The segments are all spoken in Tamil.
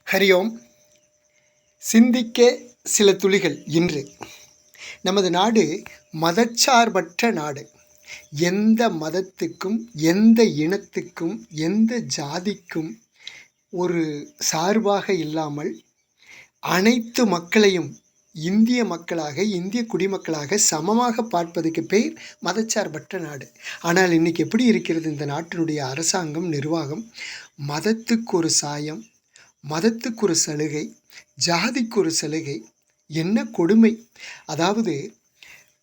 ஹரி ஓம். சிந்திக்க சில துளிகள். இன்று நமது நாடு மதச்சார்பற்ற நாடு. எந்த மதத்துக்கும், எந்த இனத்துக்கும், எந்த ஜாதிக்கும் ஒரு சார்பாக இல்லாமல் அனைத்து மக்களையும் இந்திய மக்களாக, இந்திய குடிமக்களாக சமமாக பார்ப்பதுக்கு பேர் மதச்சார்பற்ற நாடு. ஆனால் இன்றைக்கி எப்படி இருக்கிறது இந்த நாட்டினுடைய அரசாங்கம், நிர்வாகம்? மதத்துக்கு ஒரு சாயம், மதத்துக்கு ஒரு சலுகை, ஜாதிக்கு ஒரு சலுகை. என்ன கொடுமை! அதாவது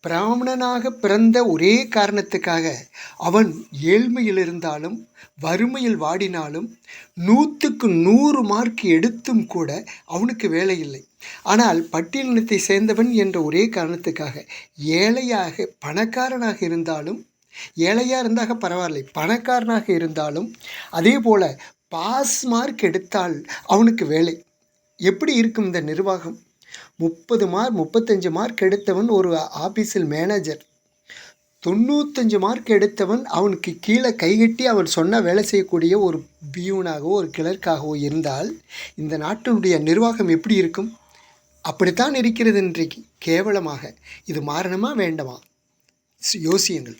பிராமணனாக பிறந்த ஒரே காரணத்துக்காக அவன் ஏழ்மையில் இருந்தாலும், வறுமையில் வாடினாலும், 100க்கு 100 மார்க் எடுத்தும் கூட அவனுக்கு வேலை இல்லை. ஆனால் பட்டியலினத்தை சேர்ந்தவன் என்ற ஒரே காரணத்துக்காக ஏழையாக, பணக்காரனாக இருந்தாலும், ஏழையாக இருந்தாக பரவாயில்லை, பணக்காரனாக இருந்தாலும் அதே போல் பாஸ் மார்க் எடுத்தால் அவனுக்கு வேலை. எப்படி இருக்கும் இந்த நிர்வாகம்? 30 மார்க் 35 மார்க் எடுத்தவன் ஒரு ஆஃபீஸில் மேனேஜர், 95 மார்க் எடுத்தவன் அவனுக்கு கீழே கைகட்டி அவன் சொன்னால் வேலை செய்யக்கூடிய ஒரு பியூனாகவோ ஒரு கிளர்க்காகவோ இருந்தால் இந்த நாட்டினுடைய நிர்வாகம் எப்படி இருக்கும்? அப்படித்தான் இருக்கிறது இன்றைக்கு. கேவலமாக. இது மாறணுமா வேண்டாமா? யோசியுங்கள்.